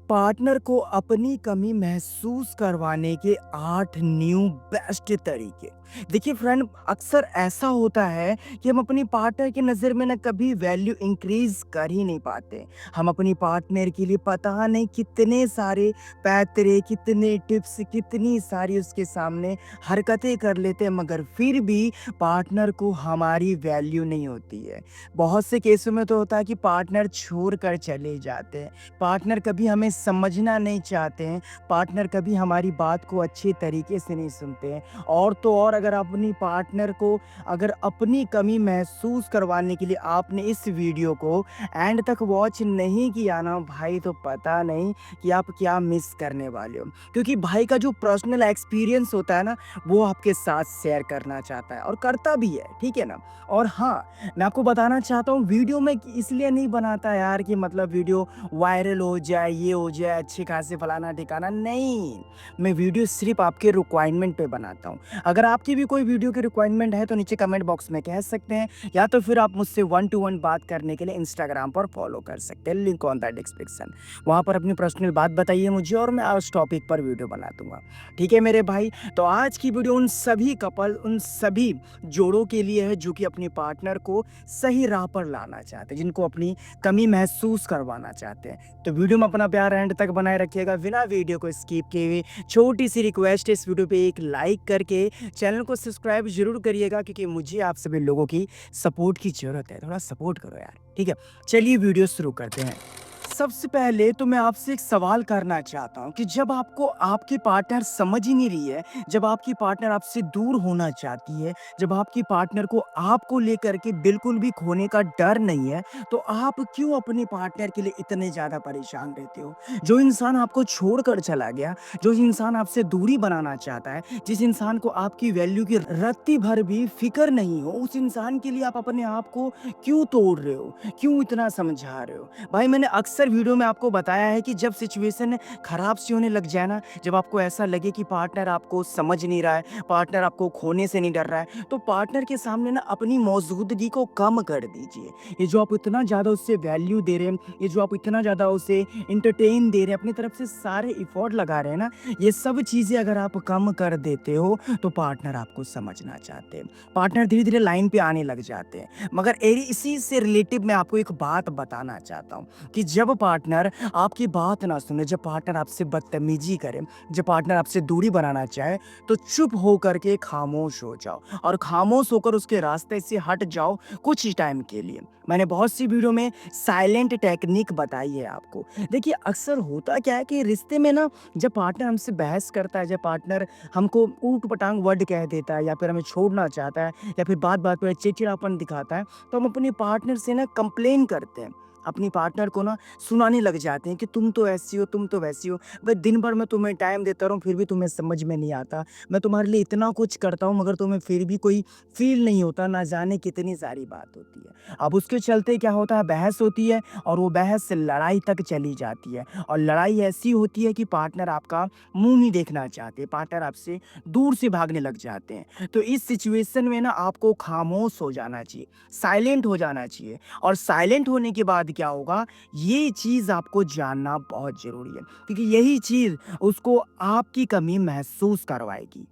Partner को अपनी कमी महसूस करवाने के 8 न्यू बेस्ट तरीके। देखिए फ्रेंड, अक्सर ऐसा होता है कि हम अपनी पार्टनर की नज़र में ना कभी वैल्यू इंक्रीज कर ही नहीं पाते। हम अपनी पार्टनर के लिए पता नहीं कितने सारे पैतरे, कितने टिप्स, कितनी सारी उसके सामने हरकतें कर लेते हैं, मगर फिर भी पार्टनर को हमारी वैल्यू नहीं होती है। बहुत से केसों में तो होता है कि पार्टनर छोड़ कर चले जाते हैं। पार्टनर कभी हमें समझना नहीं चाहते हैं, पार्टनर कभी हमारी बात को अच्छे तरीके से नहीं सुनते हैं। और तो और अगर अपनी पार्टनर को अगर अपनी कमी महसूस करवाने के लिए आपने इस वीडियो को एंड तक वॉच नहीं किया ना भाई, तो पता नहीं कि आप क्या मिस करने वाले हो। क्योंकि भाई का जो पर्सनल एक्सपीरियंस होता है ना, वो आपके साथ शेयर करना चाहता है और करता भी है, ठीक है ना? और हाँ, मैं आपको बताना चाहता हूँ, वीडियो मैं इसलिए नहीं बनाता यार कि मतलब वीडियो वायरल हो जाए, ये हो जाए, अच्छे खासे फलाना-ढिकाना, नहीं। मैं वीडियो सिर्फ़ आपके रिक्वायरमेंट पे बनाता हूँ। अगर आपकी भी कोई वीडियो की रिक्वायरमेंट है तो नीचे कमेंट बॉक्स में कह सकते हैं, या तो फिर आप मुझसे 1 टू 1 बात करने के लिए इंस्टाग्राम पर फॉलो कर सकते हैं, लिंक ऑन द डिस्क्रिप्शन। वहाँ पर अपनी पर्सनल बात बताइए मुझे और मैं उस टॉपिक पर वीडियो बना दूँगा। ठीक है मेरे भाई? तो आज की वीडियो उन सभी कपल, उन सभी जोड़ों के लिए है जो कि अपने पार्टनर को सही राह पर लाना चाहते हैं, जिनको अपनी कमी महसूस करवाना चाहते हैं। तो वीडियो में अपना प्यार एंड तक बनाए रखिएगा, बिना वीडियो को स्किप किए हुए। छोटी सी रिक्वेस्ट है, इस वीडियो पे एक लाइक करके चैनल को सब्सक्राइब ज़रूर करिएगा, क्योंकि मुझे आप सभी लोगों की सपोर्ट की ज़रूरत है। थोड़ा सपोर्ट करो यार, ठीक है? चलिए वीडियो शुरू करते हैं। सबसे पहले तो मैं आपसे एक सवाल करना चाहता हूँ कि जब आपको आपकी पार्टनर समझ ही नहीं रही है, जब आपकी पार्टनर आपसे दूर होना चाहती है, जब आपकी पार्टनर को आपको लेकर के बिल्कुल भी खोने का डर नहीं है, तो आप क्यों अपने पार्टनर के लिए इतने ज़्यादा परेशान रहते हो? जो इंसान आपको छोड़कर चला गया, जो इंसान आपसे दूरी बनाना चाहता है, जिस इंसान को आपकी वैल्यू की रत्ती भर भी फ़िक्र नहीं हो, उस इंसान के लिए आप अपने आप को क्यों तोड़ रहे हो? क्यों इतना समझा रहे हो? भाई, मैंने अक्सर वीडियो में आपको बताया है कि जब सिचुएशन खराब सी होने लग जाए ना, जब आपको ऐसा लगे कि पार्टनर आपको समझ नहीं रहा है, पार्टनर आपको खोने से नहीं डर रहा है, तो पार्टनर के सामने ना अपनी मौजूदगी को कम कर दीजिए। ये जो आप इतना ज़्यादा उससे वैल्यू दे रहे हैं, ये जो आप इतना ज़्यादा उसे एंटरटेन दे रहे हैं, अपनी तरफ से सारे एफर्ट लगा रहे हैं ना, ये सब चीज़ें अगर आप कम कर देते हो, तो पार्टनर आपको समझना चाहते हैं। पार्टनर धीरे-धीरे लाइन पे आने लग जाते हैं। मगर इसी से रिलेटिव मैं आपको एक बात बताना चाहता हूँ कि जब पार्टनर आपकी बात ना सुने, जब पार्टनर आपसे बदतमीजी करे, जब पार्टनर आपसे दूरी बनाना चाहे, तो चुप होकर के खामोश हो जाओ और खामोश होकर उसके रास्ते से हट जाओ कुछ टाइम के लिए। मैंने बहुत सी वीडियो में साइलेंट टेक्निक बताई है आपको। देखिए, अक्सर होता क्या है कि रिश्ते में ना, जब पार्टनर हमसे बहस करता है, जब पार्टनर हमको ऊट-पटांग वर्ड कह देता है, या फिर हमें छोड़ना चाहता है, या फिर बात-बात पे चिड़चिड़ापन दिखाता है, तो हम अपने पार्टनर से ना कंप्लेन करते हैं। अपनी पार्टनर को ना सुनाने लग जाते हैं कि तुम तो ऐसी हो, तुम तो वैसी हो। भाई, दिन भर मैं तुम्हें टाइम देता रहूँ फिर भी तुम्हें समझ में नहीं आता। मैं तुम्हारे लिए इतना कुछ करता हूँ मगर तुम्हें फिर भी कोई फ़ील नहीं होता, ना जाने कितनी सारी बात होती है। अब उसके चलते क्या होता है, बहस होती है और वो बहस लड़ाई तक चली जाती है, और लड़ाई ऐसी होती है कि पार्टनर आपका मुँह नहीं देखना चाहते, पार्टनर आपसे दूर से भागने लग जाते हैं। तो इस सिचुएशन में ना आपको खामोश हो जाना चाहिए, साइलेंट हो जाना चाहिए। और साइलेंट होने के बाद क्या होगा, ये चीज़ आपको जानना बहुत ज़रूरी है, क्योंकि यही चीज़ उसको आपकी कमी महसूस करवाएगी।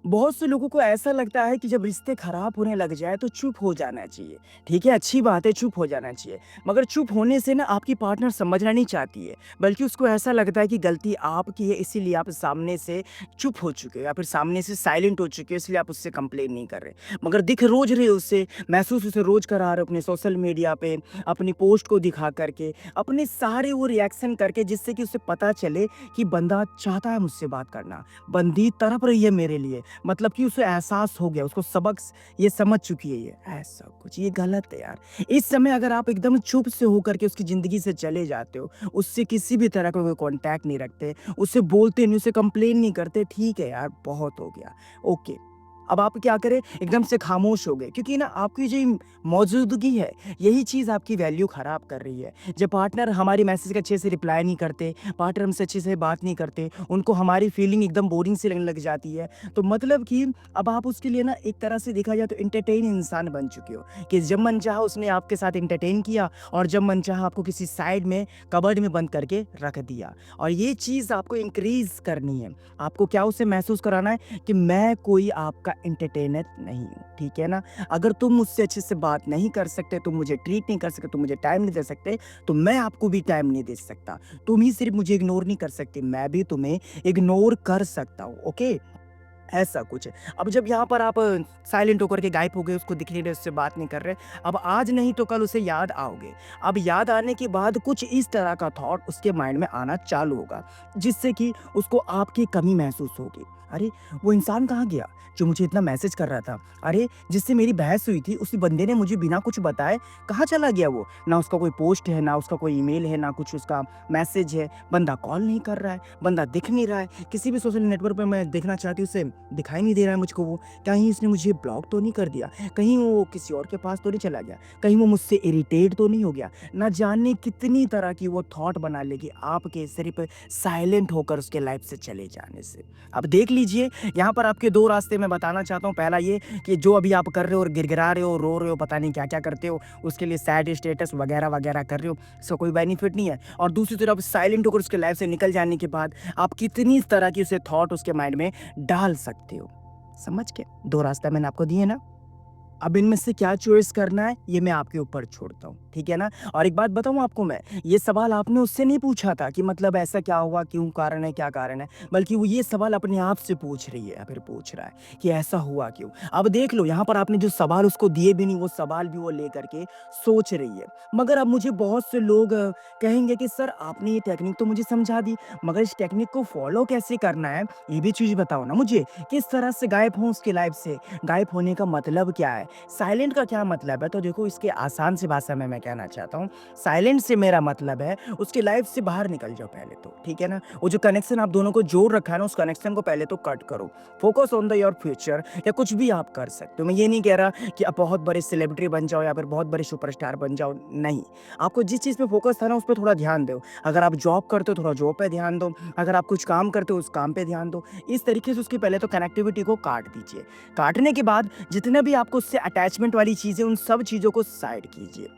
बहुत से लोगों को ऐसा लगता है कि जब रिश्ते खराब होने लग जाए तो चुप हो जाना चाहिए। ठीक है, अच्छी बात है, चुप हो जाना चाहिए। मगर चुप होने से ना आपकी पार्टनर समझना नहीं चाहती है, बल्कि उसको ऐसा लगता है कि गलती आपकी है, इसीलिए आप सामने से चुप हो चुके हो, या फिर सामने से साइलेंट हो चुके हो, इसलिए आप उससे कंप्लेन नहीं कर रहे। मगर दिख रोज़ रहे हो उससे, महसूस उसे रोज़ करा रहे हो अपने सोशल मीडिया पे, अपनी पोस्ट को दिखा करके, अपने सारे वो रिएक्शन करके, जिससे कि उसे पता चले कि बंदा चाहता है मुझसे बात करना, बंदी तड़प रही है मेरे लिए। मतलब कि उसे एहसास हो गया, उसको सबक ये समझ चुकी है ये, ऐसा कुछ, ये गलत है यार। इस समय अगर आप एकदम चुप से होकर के उसकी ज़िंदगी से चले जाते हो, उससे किसी भी तरह का कोई कॉन्टैक्ट नहीं रखते, उससे बोलते नहीं, उसे कंप्लेन नहीं करते, ठीक है यार, बहुत हो गया, ओके। अब आप क्या करें, एकदम से खामोश हो गए, क्योंकि ना आपकी जो मौजूदगी है, यही चीज़ आपकी वैल्यू ख़राब कर रही है। जब पार्टनर हमारी मैसेज का अच्छे से रिप्लाई नहीं करते, पार्टनर हमसे अच्छे से बात नहीं करते, उनको हमारी फीलिंग एकदम बोरिंग सी लगने लग जाती है, तो मतलब कि अब आप उसके लिए ना एक तरह से देखा जाए तो एंटरटेन इंसान बन चुके हो, कि जब मन चाहा उसने आपके साथ एंटरटेन किया और जब मन चाहा आपको किसी साइड में कबर्ड में बंद करके रख दिया। और ये चीज़ आपको इंक्रीज़ करनी है। आपको क्या उसे महसूस कराना है कि मैं कोई आपका एंटरटेनर नहीं हूँ, ठीक है ना? अगर तुम मुझसे अच्छे से बात नहीं कर सकते, तुम मुझे ट्रीट नहीं कर सकते, तुम मुझे टाइम नहीं दे सकते, तो मैं आपको भी टाइम नहीं दे सकता। तुम ही सिर्फ़ मुझे इग्नोर नहीं कर सकते, मैं भी तुम्हें इग्नोर कर सकता हूँ, ओके? ऐसा कुछ है। अब जब यहाँ पर आप साइलेंट होकर के गायब हो गए, उसको दिख नहीं रहे, उससे बात नहीं कर रहे, अब आज नहीं तो कल उसे याद आओगे। अब याद आने के बाद कुछ इस तरह का थॉट उसके माइंड में आना चालू होगा, जिससे कि उसको आपकी कमी महसूस होगी। अरे! वो इंसान कहाँ गया, जो मुझे इतना मैसेज कर रहा था? अरे! जिससे मेरी बहस हुई थी, उसी बंदे ने मुझे बिना कुछ बताए कहाँ चला गया वो? ना उसका कोई पोस्ट है, ना उसका कोई ईमेल है, ना कुछ उसका मैसेज है। बंदा कॉल नहीं कर रहा है, बंदा दिख नहीं रहा है। किसी भी सोशल नेटवर्क पे मैं देखना चाहती हूँ उसे दिखाई नहीं दे रहा है मुझको वो। कहीं उसने मुझे ब्लॉक तो नहीं कर दिया? कहीं वो किसी और के पास तो नहीं चला गया? कहीं वो मुझसे इरिटेट तो नहीं हो गया? ना जाने कितनी तरह की वो थॉट बना लेगी आपके सिर्फ़ साइलेंट होकर उसके लाइफ़ से चले जाने से। अब देख लीजिए, यहाँ पर आपके 2 रास्ते मैं बताना चाहता हूँ। पहला ये कि जो अभी आप कर रहे हो और गिड़गिड़ा रहे हो, रो रहे हो, पता नहीं क्या-क्या करते हो, उसके लिए सैड स्टेटस वगैरह-वगैरह कर रहे हो, इसका कोई बेनिफिट नहीं है। और दूसरी तरफ साइलेंट होकर उसके लाइफ़ से निकल जाने के बाद आप कितनी तरह की उसे थॉट उसके माइंड में डाल सकते हो। समझ गए? 2 रास्ता मैंने आपको दिए ना? अब इनमें से क्या चॉइस करना है, ये मैं आपके ऊपर छोड़ता हूँ, ठीक है ना? और एक बात बताऊँ आपको मैं, ये सवाल आपने उससे नहीं पूछा था कि मतलब ऐसा क्या हुआ, क्यों कारण है, क्या कारण है? बल्कि वो ये सवाल अपने आप से पूछ रही है या फिर पूछ रहा है कि ऐसा हुआ क्यों? अब देख लो, यहाँ पर आपने जो सवाल उसको दिए भी नहीं, वो सवाल भी वो लेकर के सोच रही है। मगर अब मुझे बहुत से लोग कहेंगे कि सर आपने ये टेक्निक तो मुझे समझा दी, मगर इस टेक्निक को फ़ॉलो कैसे करना है, ये भी चीज़ बताओ ना मुझे। किस तरह से गायब हों उसकी लाइफ़ से? गायब होने का मतलब क्या है? साइलेंट का क्या मतलब है? तो देखो, इसके आसान सी भाषा में मैं कहना चाहता हूँ, साइलेंट से मेरा मतलब है उसकी लाइफ़ से बाहर निकल जाओ पहले तो, ठीक है ना? वो जो कनेक्शन आप दोनों को जोड़ रखा है ना, उस कनेक्शन को पहले तो कट करो। Focus on the your future, या कुछ भी आप कर सकते हो। मैं ये नहीं कह रहा कि आप बहुत बड़े सेलिब्रिटी बन जाओ या फिर बहुत बड़े सुपरस्टार बन जाओ, नहीं। आपको जिस चीज़ पे फ़ोकस था ना, उस पे थोड़ा ध्यान दो। अगर आप जॉब करते हो, थोड़ा जॉब पे ध्यान दो। अगर आप कुछ काम करते हो, उस काम पे ध्यान दो। इस तरीके से उसकी पहले तो कनेक्टिविटी को काट दीजिए। काटने के बाद जितने भी आपको उससे अटैचमेंट वाली चीज़ें, उन सब चीज़ों को साइड कीजिए।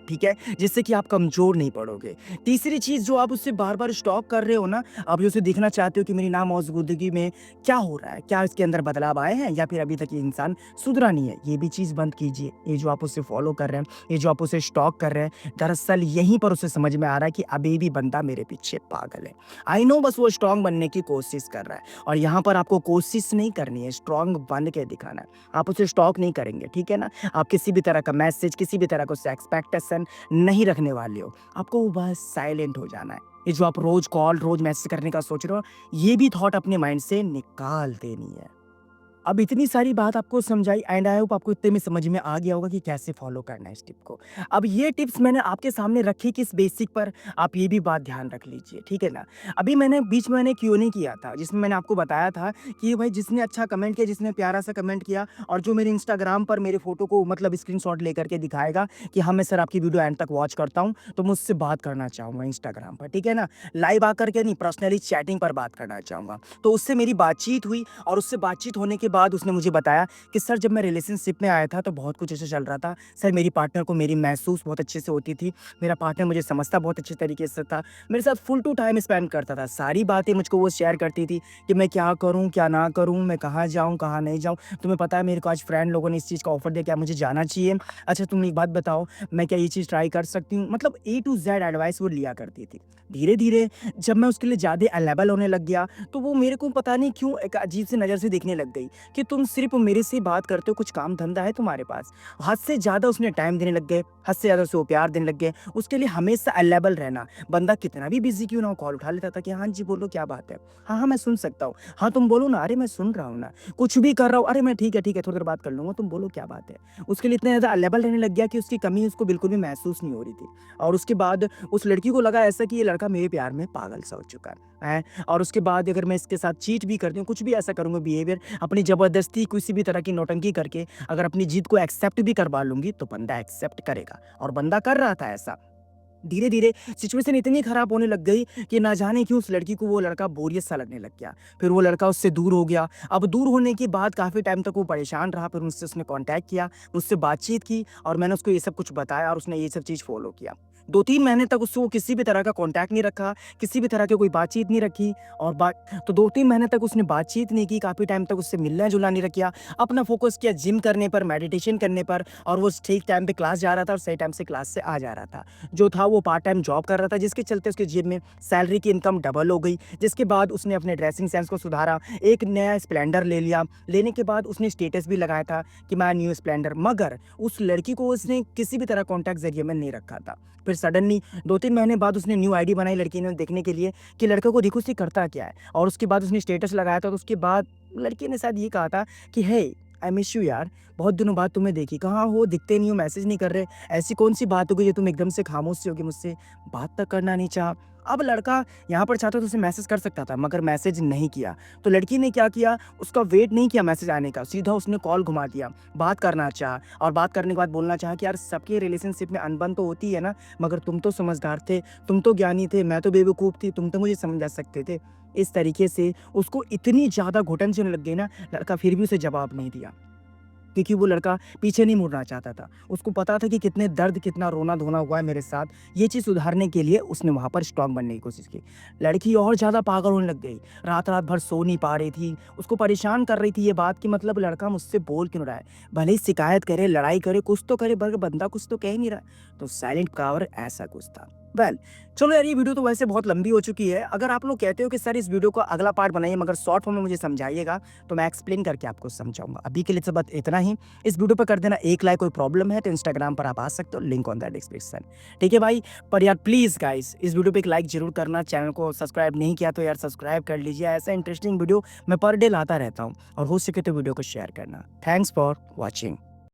ठीक है? जिससे कि आप कमज़ोर नहीं पड़ोगे। तीसरी चीज़, जो आप उससे बार-बार स्टॉक कर रहे हो ना, आप जो उसे देखना चाहते हो कि मेरी नामौजूदगी में क्या हो रहा है? क्या इसके अंदर बदलाव आए हैं या फिर अभी तक ये इंसान सुधरा नहीं है? ये भी चीज़ बंद कीजिए। ये जो आप उसे फ़ॉलो कर रहे हैं, ये जो आप उसे स्टॉक कर रहे हैं, दरअसल यहीं पर उसे समझ में आ रहा है कि अभी भी बंदा मेरे पीछे पागल है। आई नो, बस वो स्ट्रॉन्ग बनने की कोशिश कर रहा है, और यहाँ पर आपको कोशिश नहीं करनी है, स्ट्रॉन्ग बन के दिखाना है। आप उसे स्टॉक नहीं करेंगे, ठीक है ना? आप किसी भी तरह का मैसेज, किसी भी तरह का उससे एक्सपेक्टेशन नहीं रखने वाले हो। आपको बस साइलेंट हो जाना है। ये जो आप रोज़ कॉल, रोज़ मैसेज करने का सोच रहे हो, ये भी थॉट अपने माइंड से निकाल देनी है। अब इतनी सारी बात आपको समझाई, एंड आई होप आपको इतने में समझ में आ गया होगा कि कैसे फॉलो करना है इस टिप को। अब ये टिप्स मैंने आपके सामने रखी किस बेसिक पर, आप ये भी बात ध्यान रख लीजिए, ठीक है ना? अभी मैंने बीच में क्यूएनए किया था, जिसमें मैंने आपको बताया था कि भाई जिसने अच्छा कमेंट किया, जिसने प्यारा-सा कमेंट किया और जो मेरे इंस्टाग्राम पर मेरे फ़ोटो को मतलब स्क्रीनशॉट लेकर के दिखाएगा कि हाँ, मैं सर आपकी वीडियो एंड तक वॉच करता हूँ, तो मैं उससे बात करना चाहूँगा इंस्टाग्राम पर, ठीक है ना? लाइव आकर के नहीं, पर्सनली चैटिंग पर बात करना चाहूँगा। तो उससे मेरी बातचीत हुई, और उससे बातचीत होने के बाद उसने मुझे बताया कि सर, जब मैं रिलेशनशिप में आया था तो बहुत कुछ ऐसे चल रहा था। सर, मेरी पार्टनर को मेरी महसूस बहुत अच्छे से होती थी। मेरा पार्टनर मुझे समझता बहुत अच्छे तरीके से था। मेरे साथ फुल टू टाइम स्पेंड करता था। सारी बातें मुझको वो शेयर करती थी कि मैं क्या करूँ, क्या ना करूँ, मैं कहाँ जाऊँ, कहाँ नहीं जाऊँ। तुम्हें पता है, मेरे को आज फ्रेंड लोगों ने इस चीज़ का ऑफ़र दिया, क्या मुझे जाना चाहिए? अच्छा, तुम एक बात बताओ, मैं क्या ये चीज़ ट्राई कर सकती हूँ? मतलब ए टू ज़ेड एडवाइस वो लिया करती थी। धीरे-धीरे जब मैं उसके लिए ज़्यादा अवेलेबल होने लग गया, तो वो मेरे को पता नहीं क्यों एक अजीब सी नज़र से देखने लग गई कि तुम सिर्फ़ मेरे से बात करते हो, कुछ काम-धंधा है तुम्हारे पास? हद से ज़्यादा उसने टाइम देने लग गए, हद से ज़्यादा उसे वो प्यार देने लग गए। उसके लिए हमेशा अवेलेबल रहना, बंदा कितना भी बिज़ी क्यों ना हो, कॉल उठा लेता था कि हाँ जी, बोलो क्या बात है? हाँ, हाँ, मैं सुन सकता हूँ। हाँ, तुम बोलो ना, अरे मैं सुन रहा हूँ ना। कुछ भी कर रहा हूँ, अरे मैं ठीक है, थोड़ी देर बात कर लूँगा, तुम बोलो क्या बात है? उसके लिए इतना ज़्यादा अवेलेबल रहने लग गया कि उसकी कमी उसको बिल्कुल भी महसूस नहीं हो रही थी। और उसके बाद उस लड़की को लगा ऐसा कि ये लड़का मेरे प्यार में पागल सा हो चुका है। हैं और उसके बाद अगर मैं इसके साथ चीट भी करती हूँ, कुछ भी ऐसा करूँगा बिहेवियर अपनी ज़बरदस्ती किसी भी तरह की नौटंकी करके अगर अपनी जीत को एक्सेप्ट भी करवा लूँगी, तो बंदा एक्सेप्ट करेगा और बंदा कर रहा था ऐसा। धीरे-धीरे सिचुएशन इतनी खराब होने लग गई कि ना जाने क्यों उस लड़की को वो लड़का बोरियत सा लगने लग गया। फिर वो लड़का उससे दूर हो गया। अब दूर होने के बाद काफ़ी टाइम तक वो परेशान रहा, फिर मुझसे उसने कॉन्टैक्ट किया, मुझसे बातचीत की और मैंने उसको ये सब कुछ बताया और उसने ये सब चीज़ फ़ॉलो किया। 2-3 महीने तक उससे वो किसी भी तरह का कॉन्टैक्ट नहीं रखा, किसी भी तरह की कोई बातचीत नहीं रखी और बात तो 2-3 महीने तक उसने बातचीत नहीं की, काफ़ी टाइम तक उससे मिलना-जुलना नहीं किया। अपना फ़ोकस किया जिम करने पर, मेडिटेशन करने पर और वो ठीक टाइम पे क्लास जा रहा था और सही टाइम से क्लास से आ जा रहा था। जो था वो पार्ट टाइम जॉब कर रहा था जिसके चलते उसके जेब में सैलरी की इनकम डबल हो गई। जिसके बाद उसने अपने ड्रेसिंग सेंस को सुधारा, एक नया स्प्लेंडर ले लिया। लेने के बाद उसने स्टेटस भी लगाया था कि मैं न्यू स्प्लेंडर, मगर उस लड़की को उसने किसी भी तरह कॉन्टैक्ट ज़रिए में नहीं रखा था। फिर सडनली 2-3 महीने बाद उसने न्यू आईडी बनाई लड़की ने देखने के लिए कि लड़के को देखो उससे करता क्या है और उसके बाद उसने स्टेटस लगाया था, तो उसके बाद लड़की ने शायद ये कहा था कि हे आई मिस यू यार, बहुत दिनों बाद तुम्हें देखी, कहाँ हो, दिखते नहीं हो, मैसेज नहीं कर रहे। ऐसी कौन-सी बात हो गई जो तुम एकदम से खामोश सी हो गई मुझसे, बात तक करना नहीं चाहा। अब लड़का यहाँ पर चाहता तो उसे मैसेज कर सकता था मगर मैसेज नहीं किया। तो लड़की ने क्या किया, उसका वेट नहीं किया मैसेज आने का, सीधा उसने कॉल घुमा दिया। बात करना चाहा और बात करने के बाद बोलना चाहा कि यार सबके रिलेशनशिप में अनबन तो होती है ना, मगर तुम तो समझदार थे, तुम तो ज्ञानी थे, मैं तो बेवकूफ़ थी, तुम तो मुझे समझा सकते थे। इस तरीके से उसको इतनी ज़्यादा घुटन सी होने लग गई ना, लड़का फिर भी उसे जवाब नहीं दिया। क्योंकि वो लड़का पीछे नहीं मुड़ना चाहता था। उसको पता था कि कितने दर्द, कितना रोना-धोना हुआ है मेरे साथ। ये चीज़ सुधारने के लिए उसने वहाँ पर स्ट्रॉन्ग बनने की कोशिश की। लड़की और ज़्यादा पागल होने लग गई। रात-रात भर सो नहीं पा रही थी। उसको परेशान कर रही थी ये बात कि मतलब लड़का मुझसे बोल क्यों रहा है? भले ही शिकायत करे, लड़ाई करे, कुछ तो करे मगर बंदा कुछ तो कह ही नहीं रहा। तो साइलेंट पावर ऐसा कुछ था। वेल चलो यार, ये वीडियो तो वैसे बहुत लंबी हो चुकी है। अगर आप लोग कहते हो कि सर इस वीडियो का अगला पार्ट बनाइए मगर शॉर्ट फॉर्म में मुझे समझाइएगा, तो मैं एक्सप्लेन करके आपको समझाऊँगा। अभी के लिए तो बस इतना ही। इस वीडियो पे कर देना एक लाइक, कोई प्रॉब्लम है तो इंस्टाग्राम पर आप आ सकते हो, लिंक ऑन द डिस्क्रिप्शन। ठीक है भाई? पर यार प्लीज़ गाइस इस वीडियो पे एक लाइक ज़रूर करना, चैनल को सब्सक्राइब नहीं किया तो यार सब्सक्राइब कर लीजिए। ऐसा इंटरेस्टिंग वीडियो मैं पर डे लाता रहता हूँ और हो सके तो वीडियो को शेयर करना। Thanks for watching.